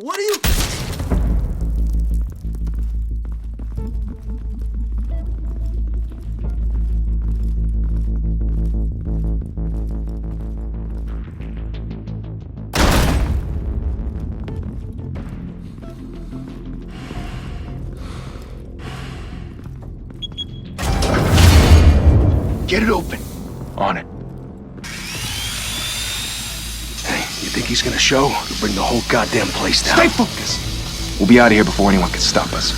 What are you... Get it open. On it. Hey, you think he's gonna show? He'll bring the whole goddamn place down. Stay focused! We'll be out of here before anyone can stop us.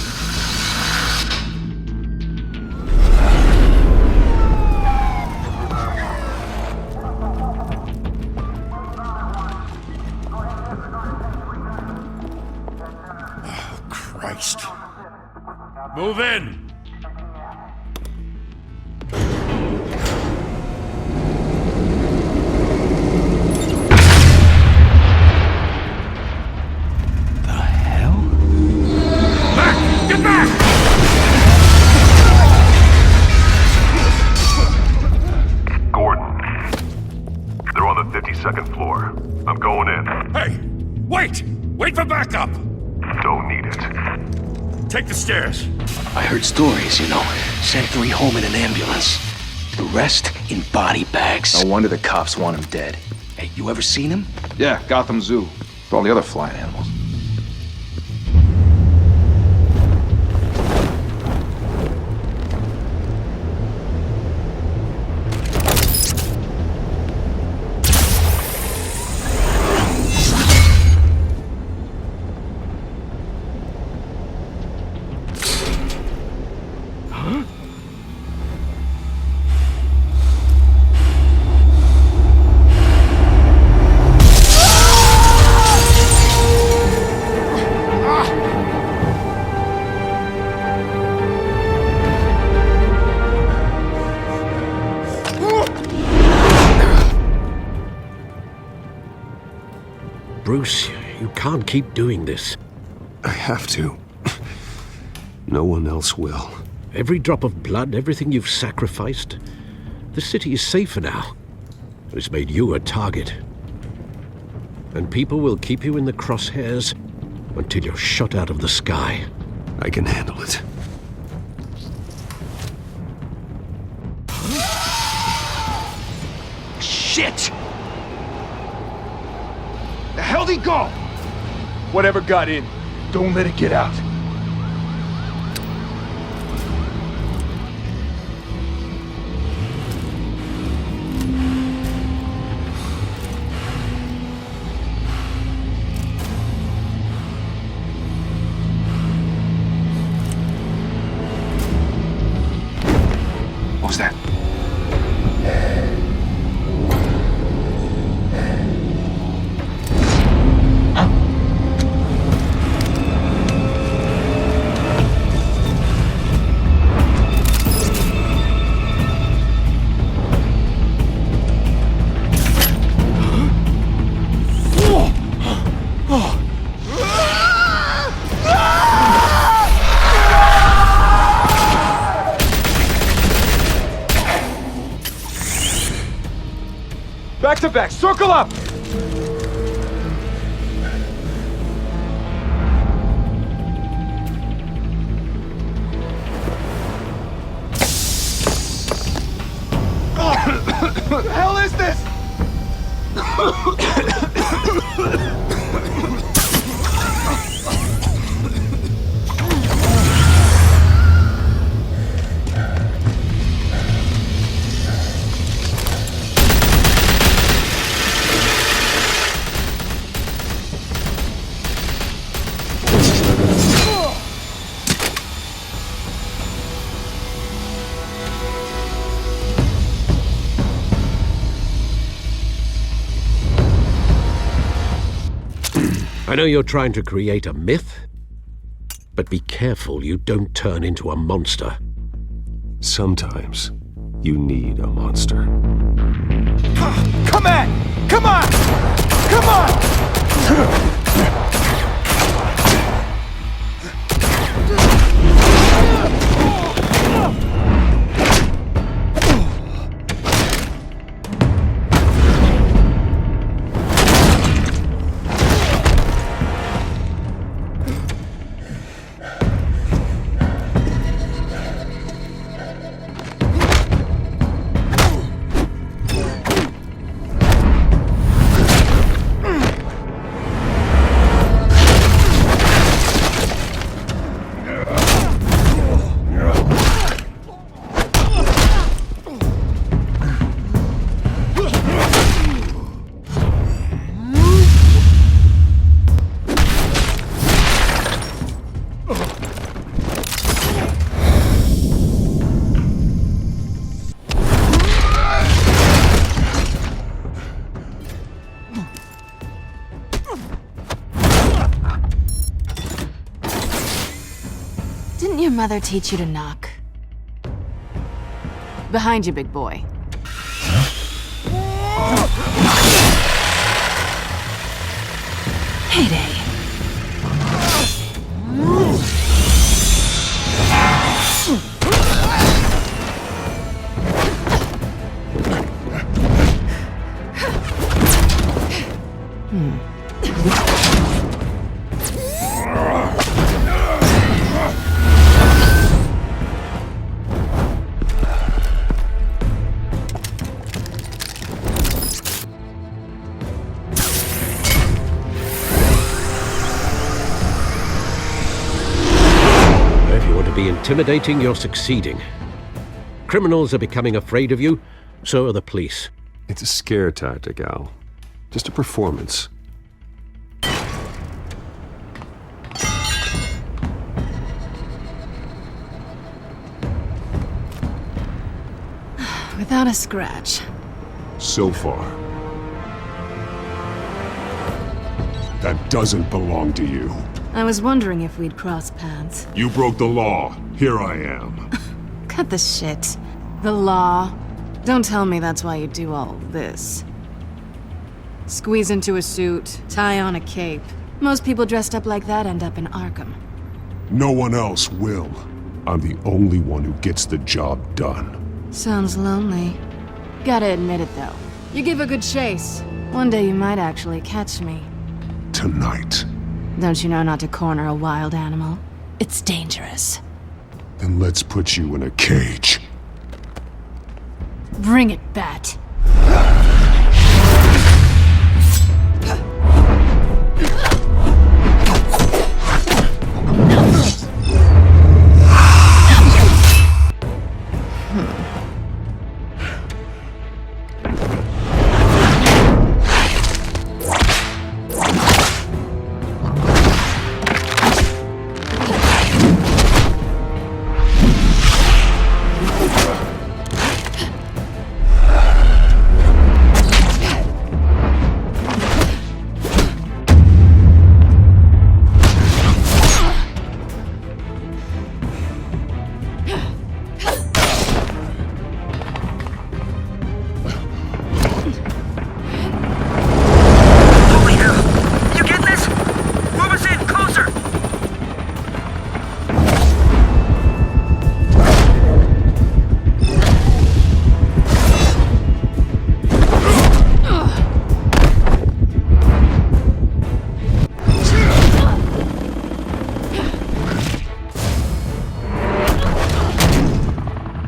Oh, Christ. Move in! Second floor. I'm going in. Hey! Wait! Wait for backup! Don't need it. Take the stairs. I heard stories, you know. Sent 3 home in an ambulance. The rest in body bags. No wonder the cops want him dead. Hey, you ever seen him? Yeah, Gotham Zoo. With all the other flying animals. Bruce, you can't keep doing this. I have to. No one else will. Every drop of blood, everything you've sacrificed. The city is safer now. It's made you a target. And people will keep you in the crosshairs until you're shot out of the sky. I can handle it. Shit! The hell'd he go? Whatever got in, don't let it get out. What was that? Back to back, circle up! What the hell is this? I know you're trying to create a myth, but be careful you don't turn into a monster. Sometimes you need a monster. Come on! Come on! Come on! Didn't your mother teach you to knock? Behind you, big boy. Heyday. If you want to be intimidating, you're succeeding. Criminals are becoming afraid of you, so are the police. It's a scare tactic, Al. Just a performance. Without a scratch. So far. That doesn't belong to you. I was wondering if we'd cross paths. You broke the law. Here I am. Cut the shit. The law. Don't tell me that's why you do all this. Squeeze into a suit, tie on a cape. Most people dressed up like that end up in Arkham. No one else will. I'm the only one who gets the job done. Sounds lonely. Gotta admit it, though. You give a good chase. One day you might actually catch me. Tonight. Don't you know not to corner a wild animal? It's dangerous. Then let's put you in a cage. Bring it, Bat.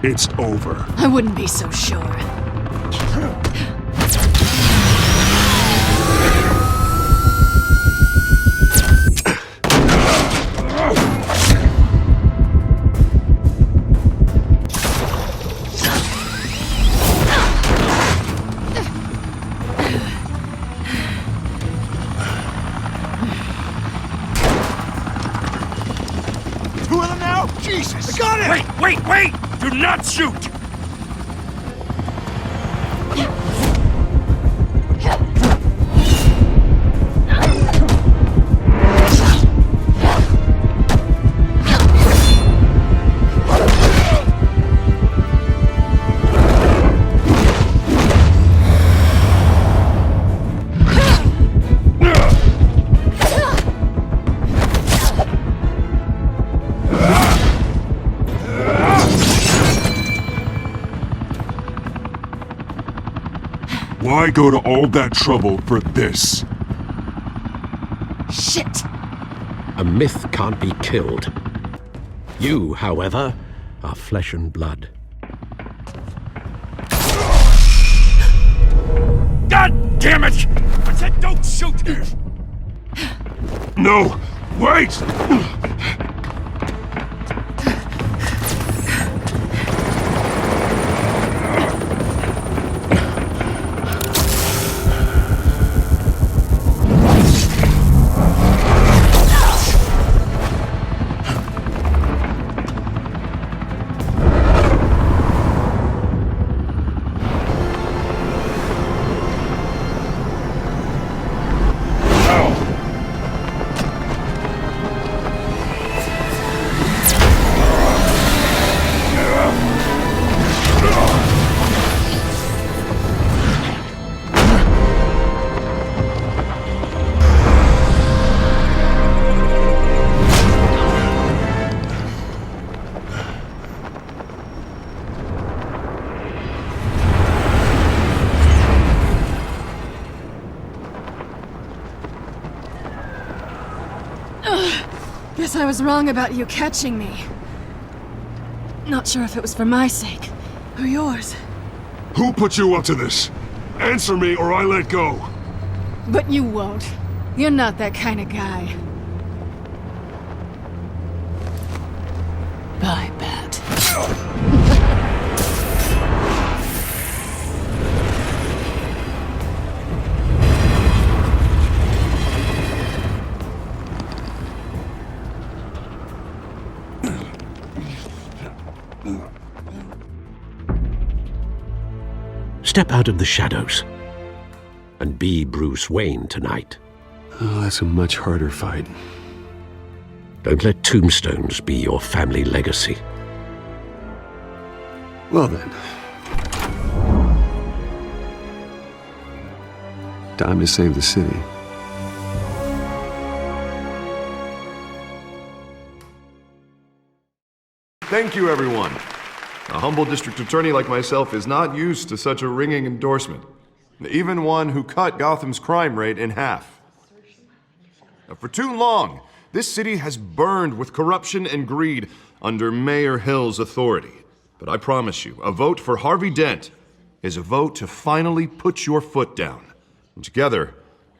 It's over. I wouldn't be so sure. Two of them now? Jesus! I got it! Wait! Do not shoot! Why go to all that trouble for this? Shit! A myth can't be killed. You, however, are flesh and blood. God damn it! I said don't shoot! No! Wait! Guess I was wrong about you catching me. Not sure if it was for my sake, or yours. Who put you up to this? Answer me or I let go. But you won't. You're not that kind of guy. Bye, Bat. Step out of the shadows and be Bruce Wayne tonight. Oh, that's a much harder fight. Don't let tombstones be your family legacy. Well then. Time to save the city. Thank you, everyone. A humble district attorney like myself is not used to such a ringing endorsement. Even one who cut Gotham's crime rate in half. For too long, this city has burned with corruption and greed under Mayor Hill's authority. But I promise you, a vote for Harvey Dent is a vote to finally put your foot down. And together,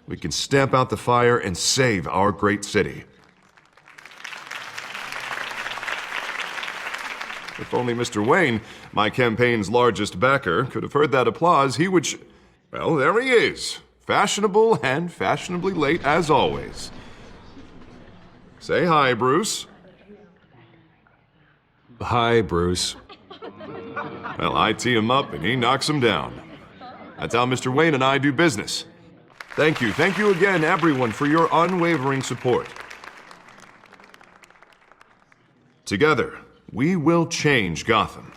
we can stamp out the fire and save our great city. If only Mr. Wayne, my campaign's largest backer, could have heard that applause, he would well, there he is. Fashionable and fashionably late as always. Say hi, Bruce. Hi, Bruce. Well, I tee him up and he knocks him down. That's how Mr. Wayne and I do business. Thank you again, everyone, for your unwavering support. Together, we will change Gotham.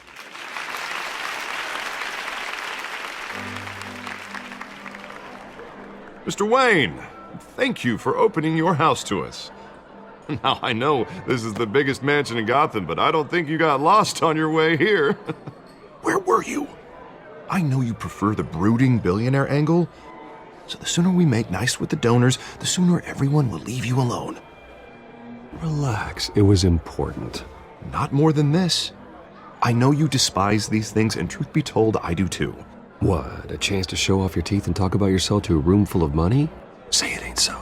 Mr. Wayne, thank you for opening your house to us. Now, I know this is the biggest mansion in Gotham, but I don't think you got lost on your way here. Where were you? I know you prefer the brooding billionaire angle, so the sooner we make nice with the donors, the sooner everyone will leave you alone. Relax, it was important. Not more than this. I know you despise these things, and truth be told, I do too. What, a chance to show off your teeth and talk about yourself to a room full of money? Say it ain't so.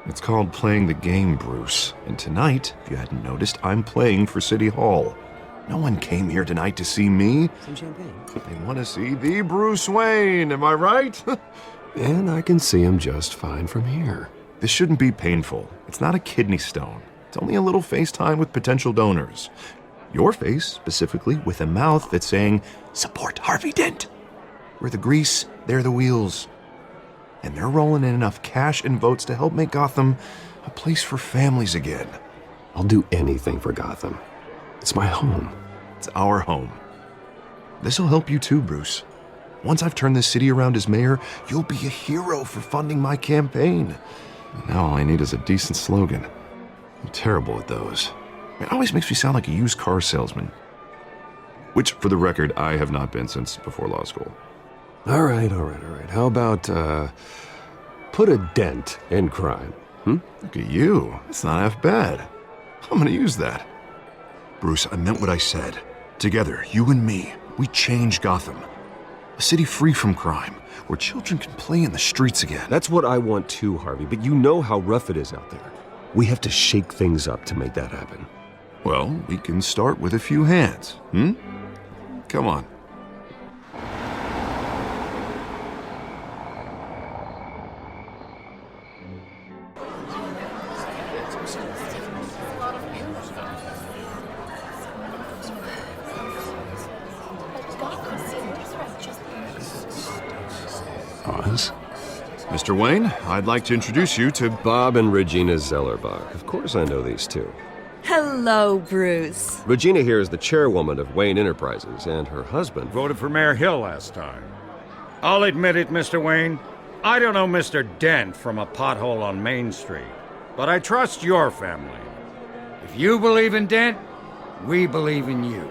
It's called playing the game, Bruce. And tonight, if you hadn't noticed, I'm playing for City Hall. No one came here tonight to see me. Some champagne. They want to see the Bruce Wayne, am I right? And I can see him just fine from here. This shouldn't be painful. It's not a kidney stone. It's only a little FaceTime with potential donors. Your face, specifically, with a mouth that's saying, support Harvey Dent. We're the grease, they're the wheels. And they're rolling in enough cash and votes to help make Gotham a place for families again. I'll do anything for Gotham. It's my home. It's our home. This'll help you too, Bruce. Once I've turned this city around as mayor, you'll be a hero for funding my campaign. Now all I need is a decent slogan. I'm terrible at those. It always makes me sound like a used car salesman. Which, for the record, I have not been since before law school. All right. How about, put a dent in crime, Look at you. It's not half bad. I'm gonna use that. Bruce, I meant what I said. Together, you and me, we change Gotham. A city free from crime, where children can play in the streets again. That's what I want too, Harvey, but you know how rough it is out there. We have to shake things up to make that happen. Well, we can start with a few hands, Come on. Oz? Mr. Wayne, I'd like to introduce you to Bob and Regina Zellerbach. Of course I know these two. Hello, Bruce. Regina here is the chairwoman of Wayne Enterprises, and her husband... Voted for Mayor Hill last time. I'll admit it, Mr. Wayne. I don't know Mr. Dent from a pothole on Main Street, but I trust your family. If you believe in Dent, we believe in you.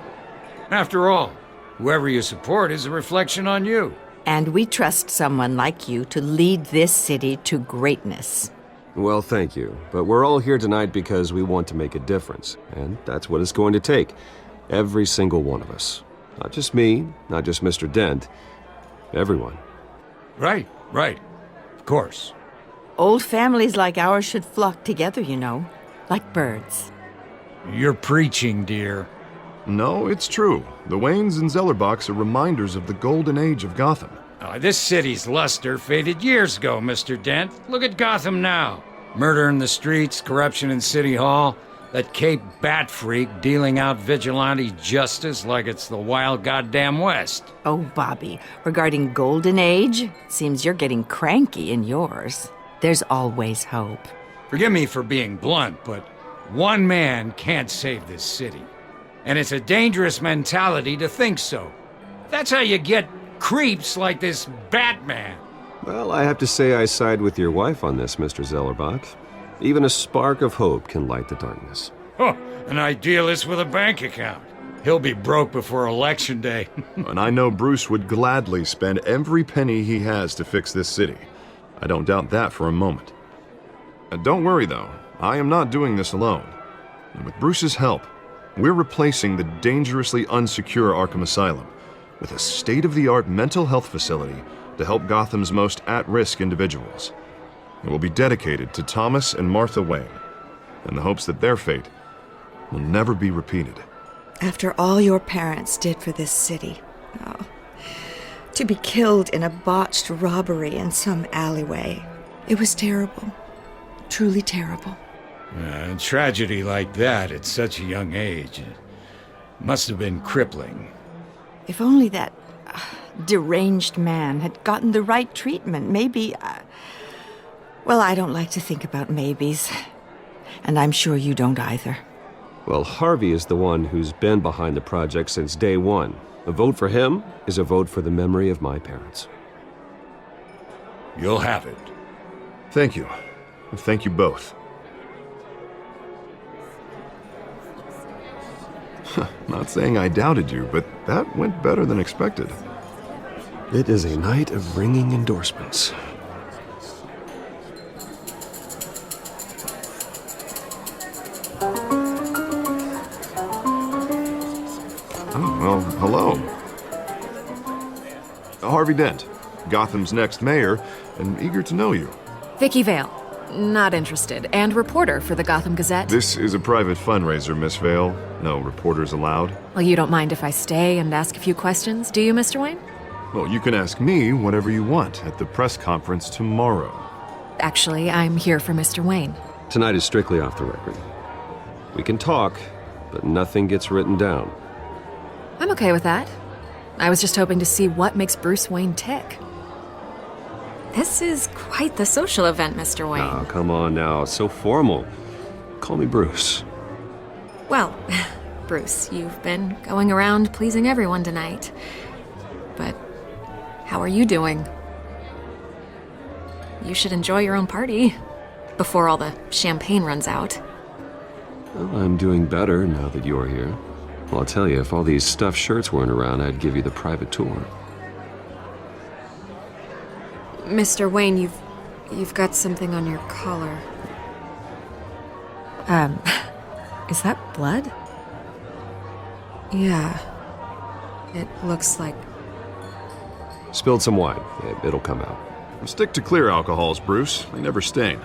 After all, whoever you support is a reflection on you. And we trust someone like you to lead this city to greatness. Well, thank you. But we're all here tonight because we want to make a difference. And that's what it's going to take. Every single one of us. Not just me, not just Mr. Dent. Everyone. Right. Of course. Old families like ours should flock together, you know, like birds. You're preaching, dear. No, it's true. The Waynes and Zellerbachs are reminders of the golden age of Gotham. This city's luster faded years ago, Mr. Dent. Look at Gotham now. Murder in the streets, corruption in City Hall, that Cape Bat freak dealing out vigilante justice like it's the wild goddamn West. Oh, Bobby, regarding Golden Age, seems you're getting cranky in yours. There's always hope. Forgive me for being blunt, but one man can't save this city. And it's a dangerous mentality to think so. That's how you get creeps like this Batman. Well, I have to say I side with your wife on this, Mr. Zellerbach. Even a spark of hope can light the darkness. Oh, an idealist with a bank account. He'll be broke before Election Day. And I know Bruce would gladly spend every penny he has to fix this city. I don't doubt that for a moment. Don't worry, though. I am not doing this alone. And with Bruce's help, we're replacing the dangerously unsecure Arkham Asylum with a state-of-the-art mental health facility to help Gotham's most at-risk individuals. It will be dedicated to Thomas and Martha Wayne, in the hopes that their fate will never be repeated. After all your parents did for this city, oh, to be killed in a botched robbery in some alleyway, it was terrible. Truly terrible. A tragedy like that at such a young age must have been crippling. If only that deranged man had gotten the right treatment, maybe... Well, I don't like to think about maybes. And I'm sure you don't either. Well, Harvey is the one who's been behind the project since day one. A vote for him is a vote for the memory of my parents. You'll have it. Thank you. Thank you both. Not saying I doubted you, but that went better than expected. It is a night of ringing endorsements. Oh, well, hello. Harvey Dent, Gotham's next mayor, and eager to know you. Vicky Vale. Not interested. And reporter for the Gotham Gazette. This is a private fundraiser, Miss Vale. No reporters allowed. Well, you don't mind if I stay and ask a few questions, do you, Mr. Wayne? Well, you can ask me whatever you want at the press conference tomorrow. Actually, I'm here for Mr. Wayne. Tonight is strictly off the record. We can talk, but nothing gets written down. I'm okay with that. I was just hoping to see what makes Bruce Wayne tick. This is quite the social event, Mr. Wayne. Oh, come on now. It's so formal. Call me Bruce. Well, Bruce, you've been going around pleasing everyone tonight. But how are you doing? You should enjoy your own party before all the champagne runs out. Well, I'm doing better now that you're here. Well, I'll tell you, if all these stuffed shirts weren't around, I'd give you the private tour. Mr. Wayne, you've got something on your collar. Is that blood? Yeah. It looks like... Spilled some wine. It'll come out. Stick to clear alcohols, Bruce. They never stain.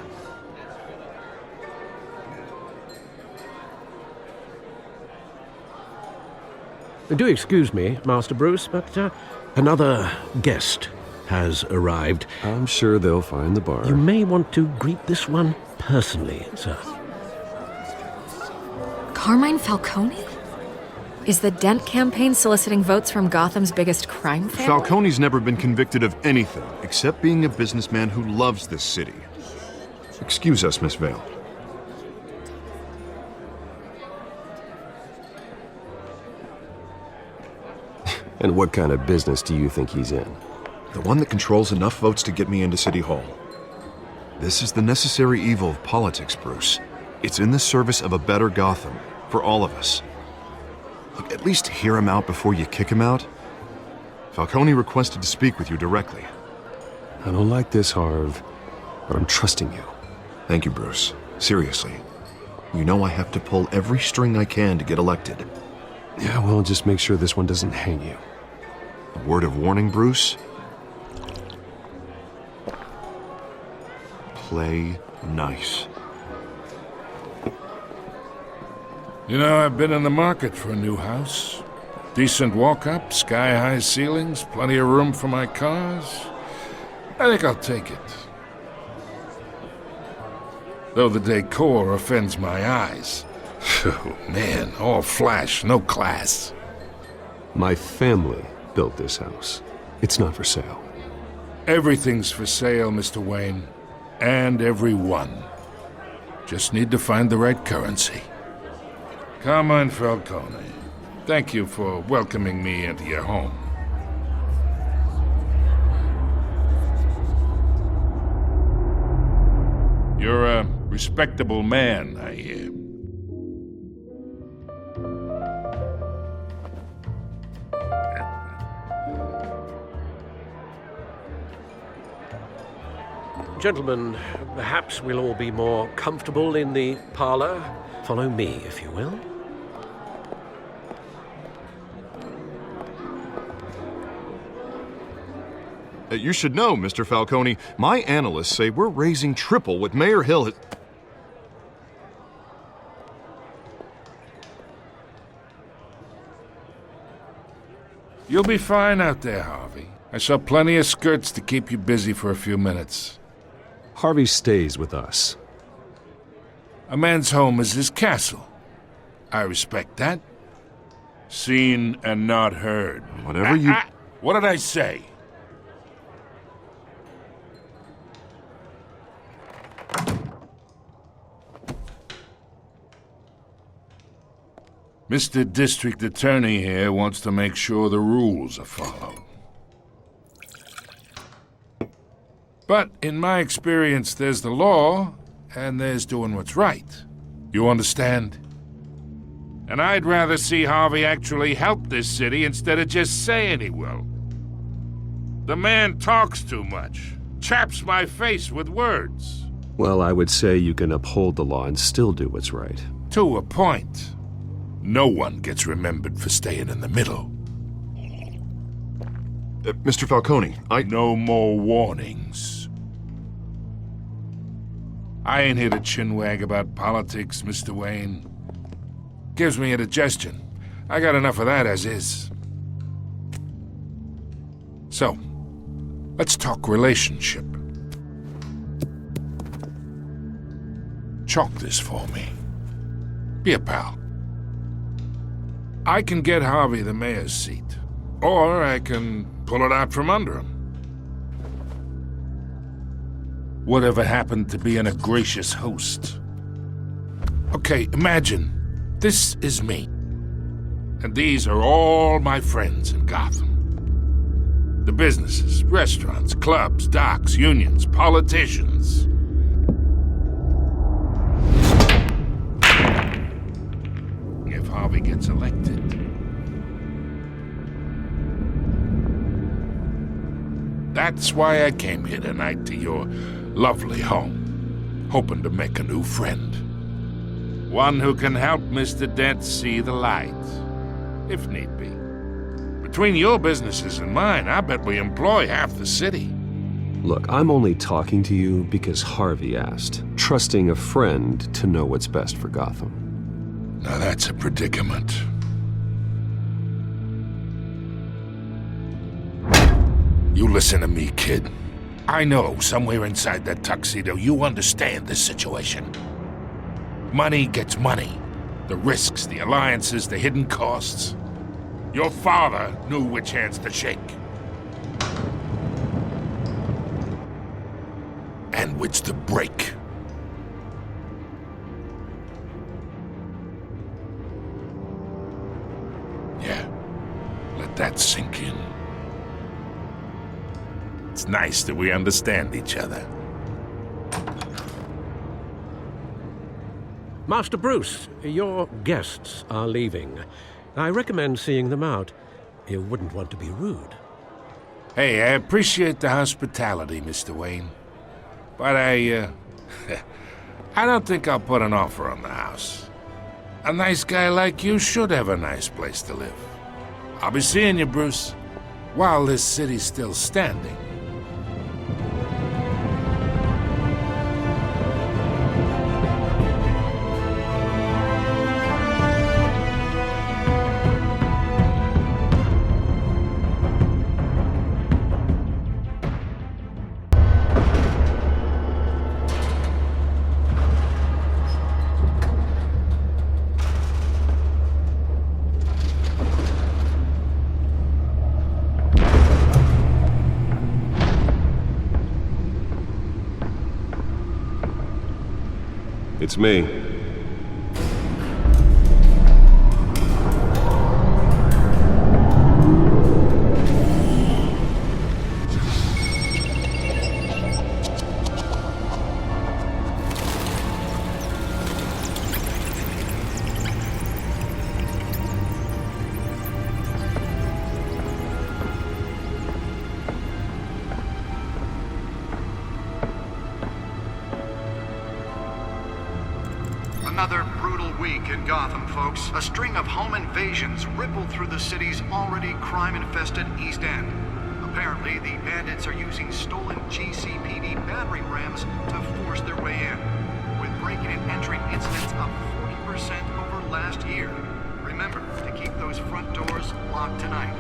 Do excuse me, Master Bruce, but another guest has arrived. I'm sure they'll find the bar. You may want to greet this one personally, sir. Carmine Falcone? Is the Dent campaign soliciting votes from Gotham's biggest crime family? Falcone's never been convicted of anything except being a businessman who loves this city. Excuse us, Miss Vale. And what kind of business do you think he's in? The one that controls enough votes to get me into City Hall. This is the necessary evil of politics, Bruce. It's in the service of a better Gotham, for all of us. Look, at least hear him out before you kick him out. Falcone requested to speak with you directly. I don't like this, Harv, but I'm trusting you. Thank you, Bruce. Seriously. You know I have to pull every string I can to get elected. Yeah, well, just make sure this one doesn't hang you. A word of warning, Bruce? Play nice. You know, I've been in the market for a new house. Decent walk-up, sky-high ceilings, plenty of room for my cars. I think I'll take it. Though the decor offends my eyes. Oh, man, all flash, no class. My family built this house. It's not for sale. Everything's for sale, Mr. Wayne. And everyone. Just need to find the right currency. Carmine Falcone, thank you for welcoming me into your home. You're a respectable man, I hear. Gentlemen, perhaps we'll all be more comfortable in the parlor. Follow me, if you will. You should know, Mr. Falcone, my analysts say we're raising triple what Mayor Hill has... You'll be fine out there, Harvey. I saw plenty of skirts to keep you busy for a few minutes. Harvey stays with us. A man's home is his castle. I respect that. Seen and not heard. Whatever you... What did I say? Mr. District Attorney here wants to make sure the rules are followed. But in my experience, there's the law, and there's doing what's right. You understand? And I'd rather see Harvey actually help this city instead of just saying he will. The man talks too much, chaps my face with words. Well, I would say you can uphold the law and still do what's right. To a point. No one gets remembered for staying in the middle. Mr. Falcone, No more warnings. I ain't here to chinwag about politics, Mr. Wayne. Gives me indigestion. I got enough of that as is. So, let's talk relationship. Chalk this for me. Be a pal. I can get Harvey the mayor's seat, or I can pull it out from under him. Whatever happened to being a gracious host? Okay, imagine this is me, and these are all my friends in Gotham. The businesses, restaurants, clubs, docks, unions, politicians. If Harvey gets elected, that's why I came here tonight to your lovely home, hoping to make a new friend. One who can help Mr. Dent see the light, if need be. Between your businesses and mine, I bet we employ half the city. Look, I'm only talking to you because Harvey asked, trusting a friend to know what's best for Gotham. Now that's a predicament. You listen to me, kid. I know somewhere inside that tuxedo you understand this situation. Money gets money. The risks, the alliances, the hidden costs. Your father knew which hands to shake. And which to break. Yeah, let that sink in. It's nice that we understand each other. Master Bruce, your guests are leaving. I recommend seeing them out. You wouldn't want to be rude. Hey, I appreciate the hospitality, Mr. Wayne. But I don't think I'll put an offer on the house. A nice guy like you should have a nice place to live. I'll be seeing you, Bruce, while this city's still standing. It's me. Another brutal week in Gotham, folks. A string of home invasions rippled through the city's already crime-infested East End. Apparently, the bandits are using stolen GCPD battering rams to force their way in, with breaking and entering incidents up 40% over last year. Remember to keep those front doors locked tonight.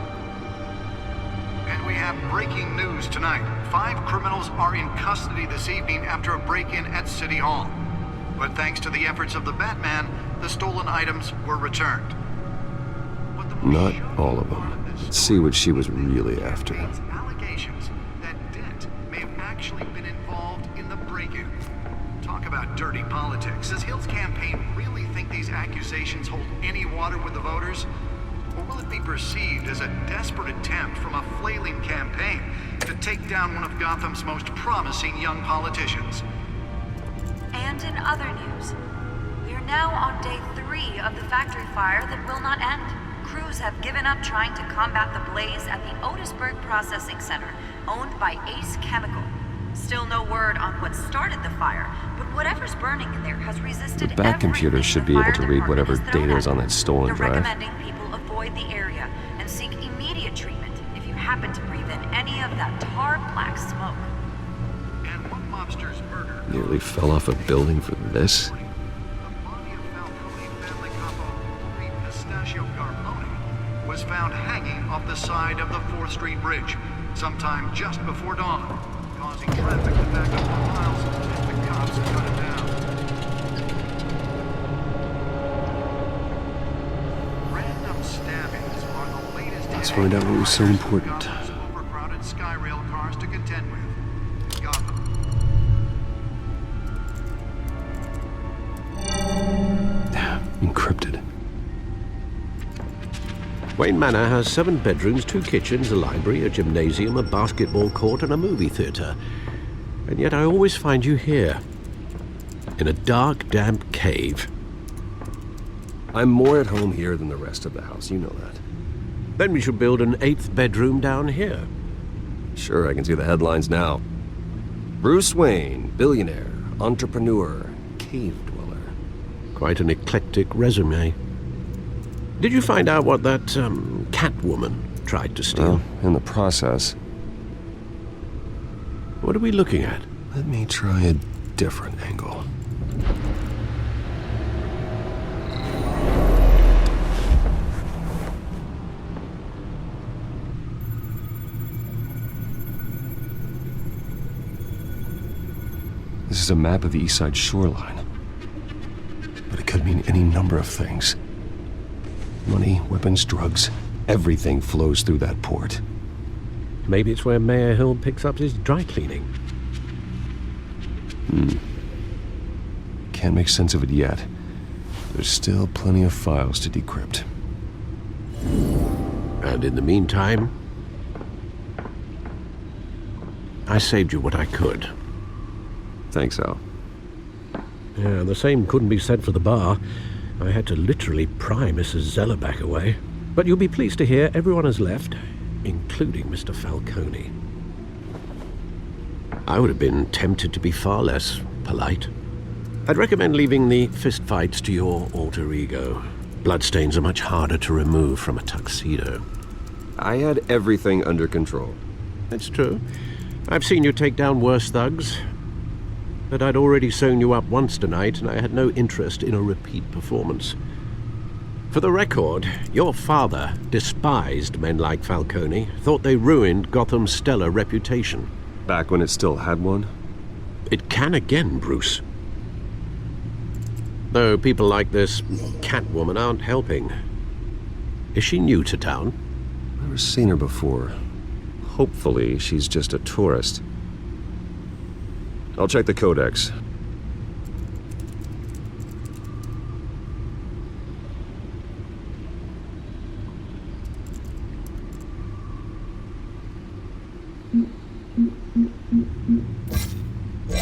And we have breaking news tonight. 5 criminals are in custody this evening after a break-in at City Hall. But thanks to the efforts of the Batman, the stolen items were returned. Not all of them. Let's see what she was really after. Allegations that Dent may have actually been involved in the break-in. Talk about dirty politics. Does Hill's campaign really think these accusations hold any water with the voters? Or will it be perceived as a desperate attempt from a flailing campaign to take down one of Gotham's most promising young politicians? And in other news, we are now on day 3 of the factory fire that will not end. Crews have given up trying to combat the blaze at the Otisburg Processing Center, owned by Ace Chemical. Still no word on what started the fire, but whatever's burning in there has resisted The Bat computer should be able to read whatever data is on that stolen They're drive. recommending people avoid the area and seek immediate treatment if you happen to breathe in any of that tar black smoke. And one mobster's murder. Nearly fell off a building for this? The body of Falcone family couple, Reed Pistachio Garbone, was found hanging off the side of the 4th Street Bridge sometime just before dawn, causing traffic to back up for miles as the cops cut it down. Random stabbings are the latest. Let's find out what was so important. Gotham's overcrowded Skyrail cars to contend with. Gotham. Encrypted. Wayne Manor has 7 bedrooms, 2 kitchens, a library, a gymnasium, a basketball court, and a movie theater. And yet I always find you here, in a dark, damp cave. I'm more at home here than the rest of the house, you know that. Then we should build an 8th bedroom down here. Sure, I can see the headlines now. Bruce Wayne, billionaire, entrepreneur, cave dweller. Quite an eclectic resume. Did you find out what that, Catwoman tried to steal? Well, in the process. What are we looking at? Let me try a different angle. This is a map of the East Side shoreline. But it could mean any number of things. Money, weapons, drugs, everything flows through that port. Maybe it's where Mayor Hill picks up his dry cleaning. Can't make sense of it yet. There's still plenty of files to decrypt. And in the meantime, I saved you what I could. Thanks, Al. Yeah, the same couldn't be said for the bar. I had to literally pry Mrs. Zellerback away. But you'll be pleased to hear everyone has left, including Mr. Falcone. I would have been tempted to be far less polite. I'd recommend leaving the fistfights to your alter ego. Bloodstains are much harder to remove from a tuxedo. I had everything under control. That's true. I've seen you take down worse thugs. But I'd already sewn you up once tonight, and I had no interest in a repeat performance. For the record, your father despised men like Falcone, thought they ruined Gotham's stellar reputation. Back when it still had one? It can again, Bruce. Though people like this Catwoman aren't helping. Is she new to town? Never seen her before. Hopefully, she's just a tourist. I'll check the codex.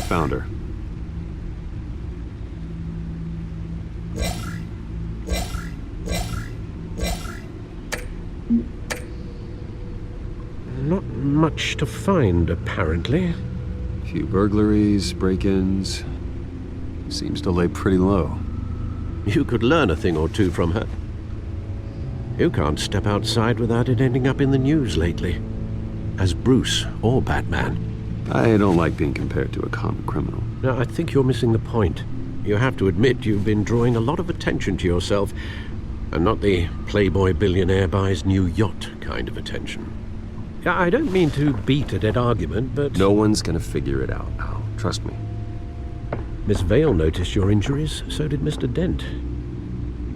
Found her. Not much to find, apparently. Few burglaries, break-ins. Seems to lay pretty low. You could learn a thing or two from her. You can't step outside without it ending up in the news lately. As Bruce or Batman. I don't like being compared to a common criminal. No, I think you're missing the point. You have to admit you've been drawing a lot of attention to yourself, and not the playboy billionaire buys new yacht kind of attention. I don't mean to beat a dead argument, but... No one's gonna figure it out now. Trust me. Miss Vale noticed your injuries, so did Mr. Dent.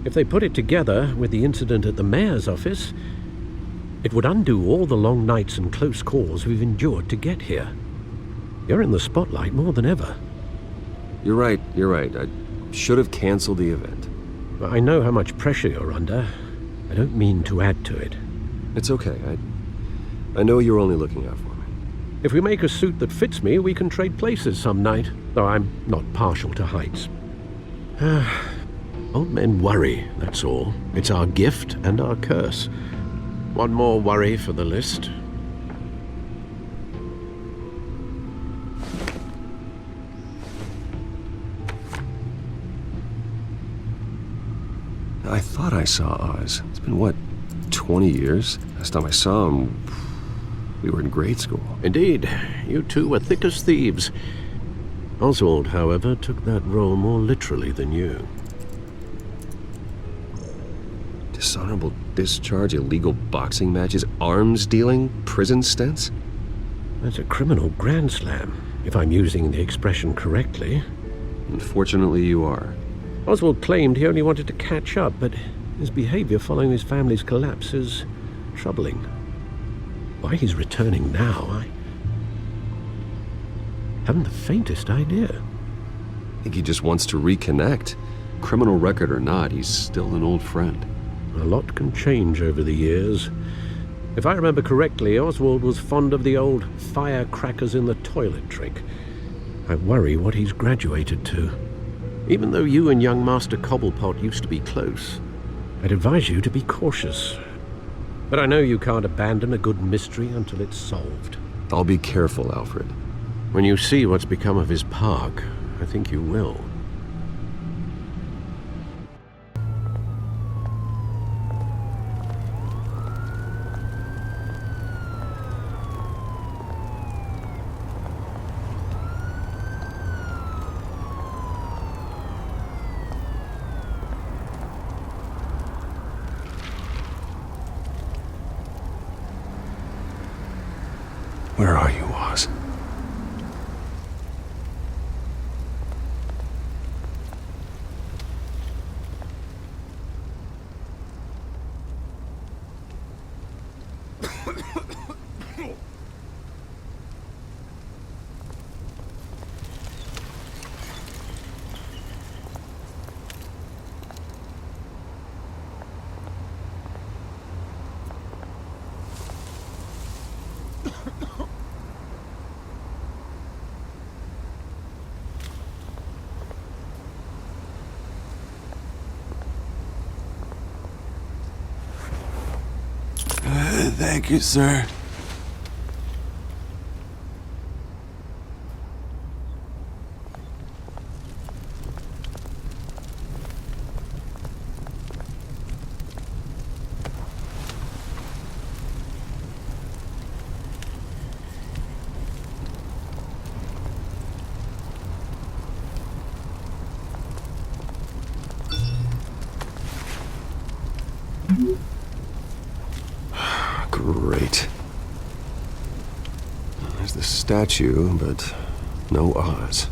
If they put it together with the incident at the mayor's office, it would undo all the long nights and close calls we've endured to get here. You're in the spotlight more than ever. You're right. I should have canceled the event. I know how much pressure you're under. I don't mean to add to it. It's okay. I know you're only looking out for me. If we make a suit that fits me, we can trade places some night, though I'm not partial to heights. Old men worry, that's all. It's our gift and our curse. One more worry for the list. I thought I saw Oz. It's been, what, 20 years? Last time I saw him, we were in grade school. Indeed. You two were thick as thieves. Oswald, however, took that role more literally than you. Dishonorable discharge, illegal boxing matches, arms dealing, prison stints? That's a criminal grand slam, if I'm using the expression correctly. Unfortunately, you are. Oswald claimed he only wanted to catch up, but his behavior following his family's collapse is troubling. Why he's returning now, I haven't the faintest idea. I think he just wants to reconnect. Criminal record or not, he's still an old friend. A lot can change over the years. If I remember correctly, Oswald was fond of the old firecrackers in the toilet trick. I worry what he's graduated to. Even though you and young Master Cobblepot used to be close, I'd advise you to be cautious. But I know you can't abandon a good mystery until it's solved. I'll be careful, Alfred. When you see what's become of his park, I think you will. Where are you, Oz? Thank you, sir. Great. There's the statue, but no Oz.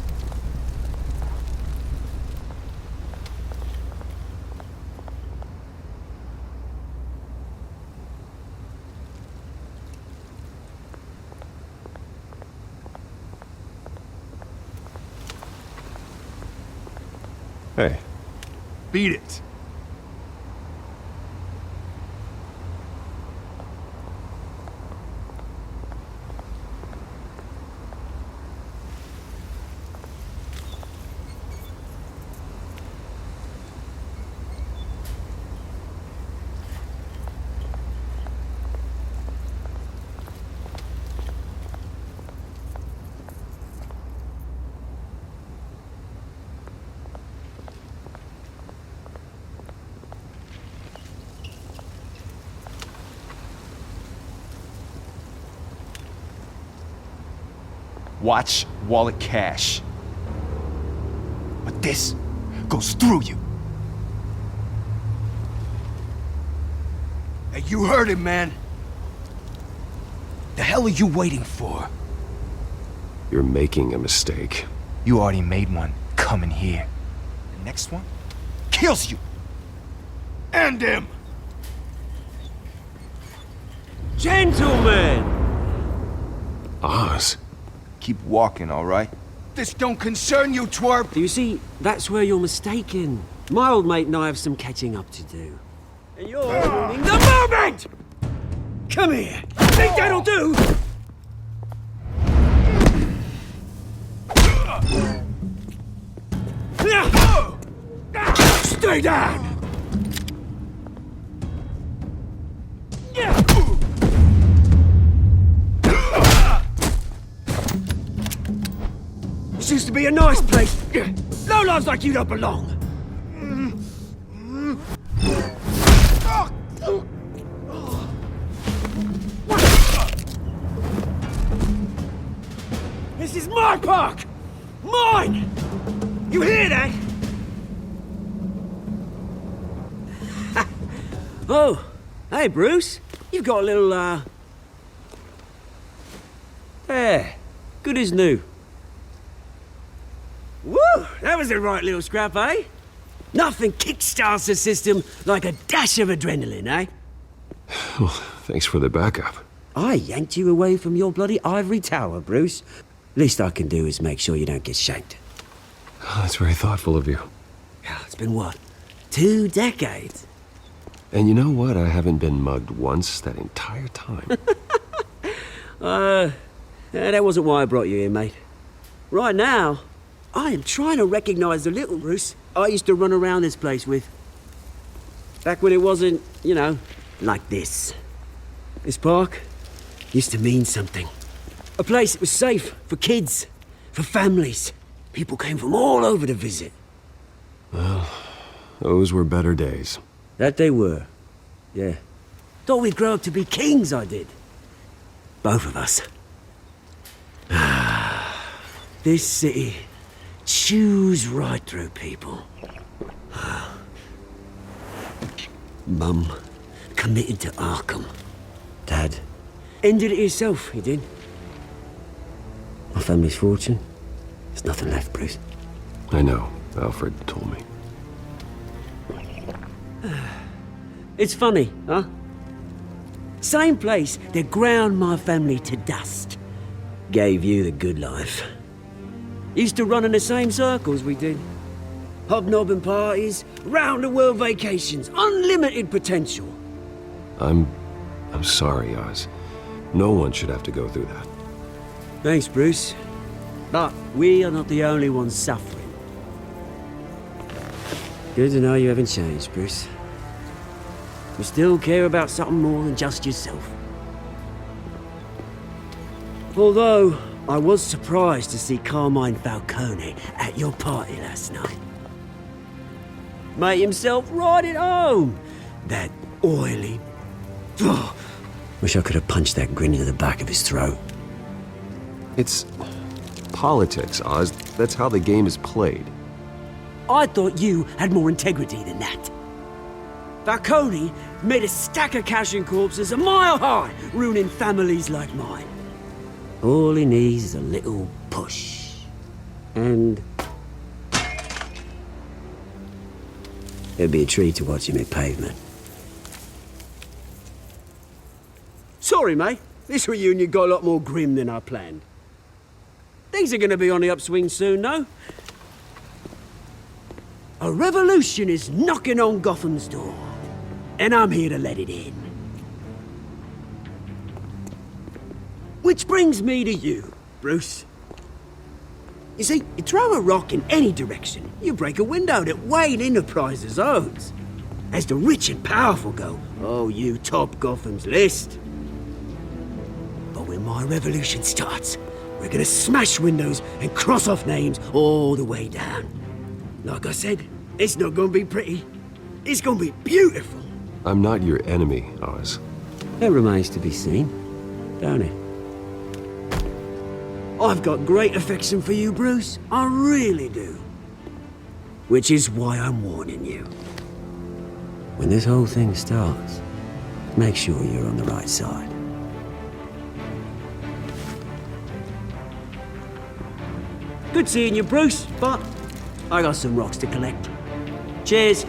Hey. Beat it. Watch wallet cash. But this goes through you. Hey, you heard it, man. The hell are you waiting for? You're making a mistake. You already made one coming here. The next one kills you. And him. Gentlemen! Oz. Keep walking, all right? This don't concern you, twerp! You see, that's where you're mistaken. My old mate and I have some catching up to do. And you're ruining the moment! Come here! Think that'll do? Stay down! This used to be a nice place. Lowlifes like you don't belong. This is my park! Mine! You hear that? Oh, hey Bruce. You've got a little, There. Good as new. Woo! That was a right little scrap, eh? Nothing kickstarts the system like a dash of adrenaline, eh? Well, thanks for the backup. I yanked you away from your bloody ivory tower, Bruce. Least I can do is make sure you don't get shanked. Oh, that's very thoughtful of you. Yeah, it's been what? 2 decades? And you know what? I haven't been mugged once that entire time. That wasn't why I brought you here, mate. Right now, I am trying to recognize the little Bruce I used to run around this place with. Back when it wasn't, you know, like this. This park used to mean something. A place that was safe for kids, for families. People came from all over to visit. Well, those were better days. That they were, yeah. Thought we'd grow up to be kings, I did. Both of us. This city chews right through people. Mum committed to Arkham. Dad ended it himself, he did. My family's fortune, there's nothing left, Bruce. I know. Alfred told me. It's funny, huh? Same place that ground my family to dust gave you the good life. Used to run in the same circles we did. Hobnobbing parties, round-the-world vacations, unlimited potential. I'm sorry, Oz. No one should have to go through that. Thanks, Bruce. But we are not the only ones suffering. Good to know you haven't changed, Bruce. You still care about something more than just yourself. Although, I was surprised to see Carmine Falcone at your party last night. Made himself right at home. That oily... Oh, wish I could have punched that grin into the back of his throat. It's politics, Oz. That's how the game is played. I thought you had more integrity than that. Falcone made a stack of cashing corpses a mile high, ruining families like mine. All he needs is a little push. And it'd be a treat to watch him hit pavement. Sorry, mate. This reunion got a lot more grim than I planned. Things are gonna be on the upswing soon, though. A revolution is knocking on Gotham's door, and I'm here to let it in. Which brings me to you, Bruce. You see, you throw a rock in any direction, you break a window that Wayne Enterprises owns. As the rich and powerful go, oh, you top Gotham's list. But when my revolution starts, we're gonna smash windows and cross off names all the way down. Like I said, it's not gonna be pretty. It's gonna be beautiful. I'm not your enemy, Oz. That remains to be seen, don't it? I've got great affection for you, Bruce. I really do. Which is why I'm warning you. When this whole thing starts, make sure you're on the right side. Good seeing you, Bruce, but I got some rocks to collect. Cheers.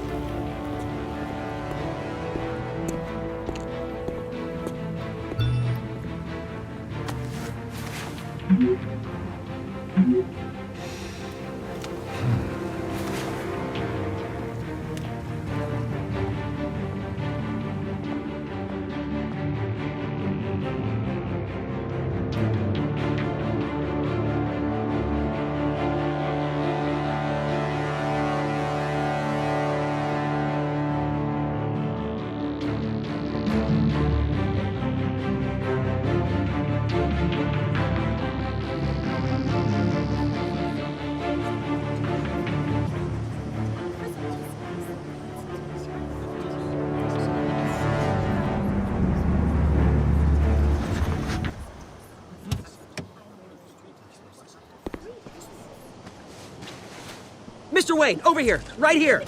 Mr. Wayne, over here, right here.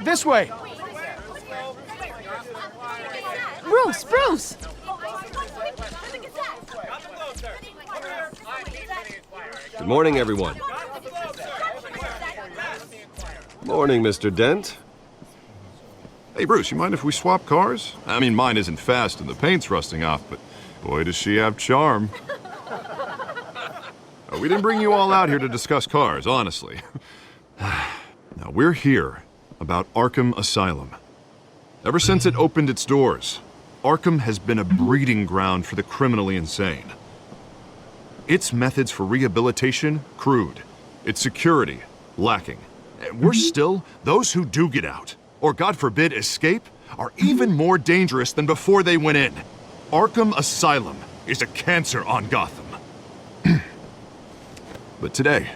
This way. Bruce, Bruce! Good morning, everyone. Morning, Mr. Dent. Hey, Bruce, you mind if we swap cars? I mean, mine isn't fast and the paint's rusting off, but boy, does she have charm. We didn't bring you all out here to discuss cars, honestly. Now, we're here about Arkham Asylum. Ever since it opened its doors, Arkham has been a breeding ground for the criminally insane. Its methods for rehabilitation, crude. Its security, lacking. And worse still, those who do get out, or God forbid, escape, are even more dangerous than before they went in. Arkham Asylum is a cancer on Gotham. But today,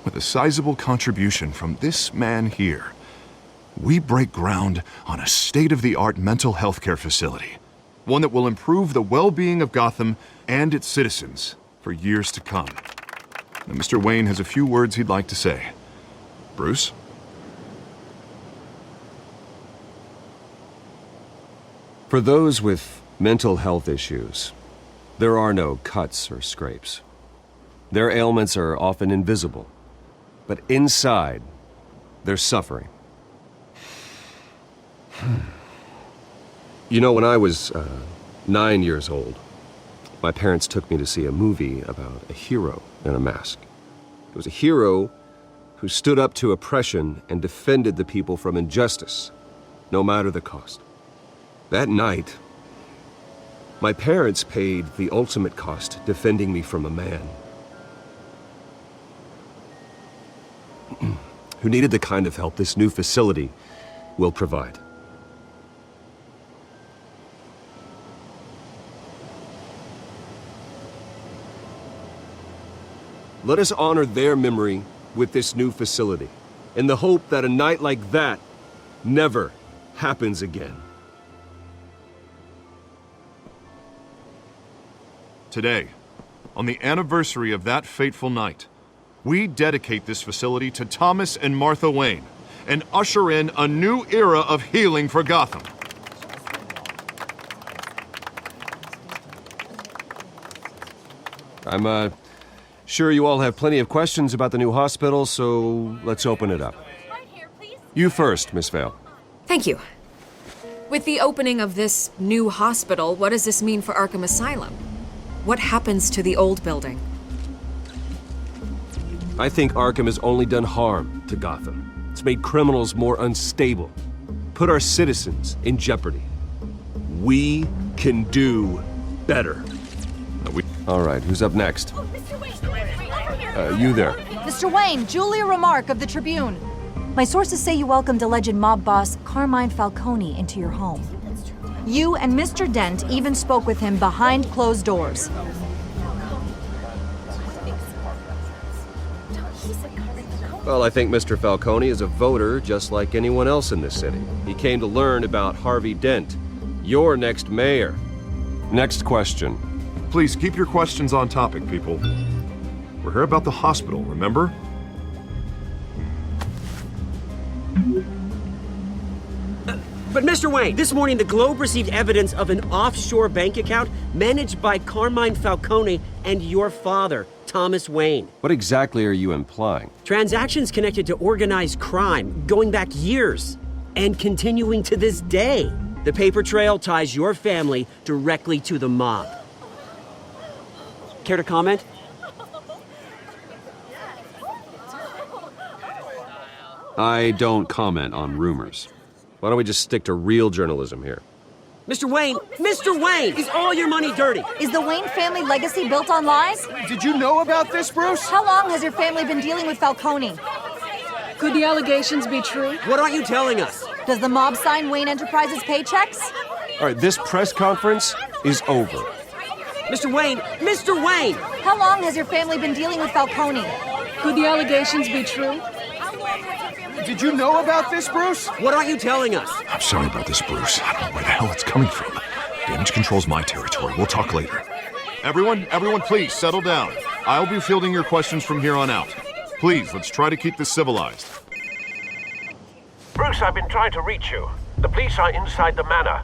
with a sizable contribution from this man here, we break ground on a state-of-the-art mental health care facility. One that will improve the well-being of Gotham and its citizens for years to come. Now, Mr. Wayne has a few words he'd like to say. Bruce? For those with mental health issues, there are no cuts or scrapes. Their ailments are often invisible, but inside, they're suffering. You know, when I was 9 years old, my parents took me to see a movie about a hero in a mask. It was a hero who stood up to oppression and defended the people from injustice, no matter the cost. That night, my parents paid the ultimate cost defending me from a man who needed the kind of help this new facility will provide. Let us honor their memory with this new facility, in the hope that a night like that never happens again. Today, on the anniversary of that fateful night, we dedicate this facility to Thomas and Martha Wayne and usher in a new era of healing for Gotham. I'm, sure you all have plenty of questions about the new hospital, so let's open it up. You first, Miss Vale. Thank you. With the opening of this new hospital, what does this mean for Arkham Asylum? What happens to the old building? I think Arkham has only done harm to Gotham. It's made criminals more unstable, put our citizens in jeopardy. We can do better. All right, who's up next? You there. Mr. Wayne, Julia Remark of the Tribune. My sources say you welcomed alleged mob boss Carmine Falcone into your home. You and Mr. Dent even spoke with him behind closed doors. Well, I think Mr. Falcone is a voter just like anyone else in this city. He came to learn about Harvey Dent, your next mayor. Next question. Please keep your questions on topic, people. We're here about the hospital, remember? But Mr. Wayne, this morning the Globe received evidence of an offshore bank account managed by Carmine Falcone and your father, Thomas Wayne. What exactly are you implying? Transactions connected to organized crime going back years and continuing to this day. The paper trail ties your family directly to the mob. Care to comment? I don't comment on rumors. Why don't we just stick to real journalism here? Mr. Wayne! Mr. Wayne! Is all your money dirty? Is the Wayne family legacy built on lies? Did you know about this, Bruce? How long has your family been dealing with Falcone? Could the allegations be true? What aren't you telling us? Does the mob sign Wayne Enterprises paychecks? All right, this press conference is over. Mr. Wayne! Mr. Wayne! How long has your family been dealing with Falcone? Could the allegations be true? Did you know about this, Bruce? What aren't you telling us? I'm sorry about this, Bruce. I don't know where the hell it's coming from. Damage control's my territory. We'll talk later. Everyone, please, settle down. I'll be fielding your questions from here on out. Please, let's try to keep this civilized. Bruce, I've been trying to reach you. The police are inside the manor.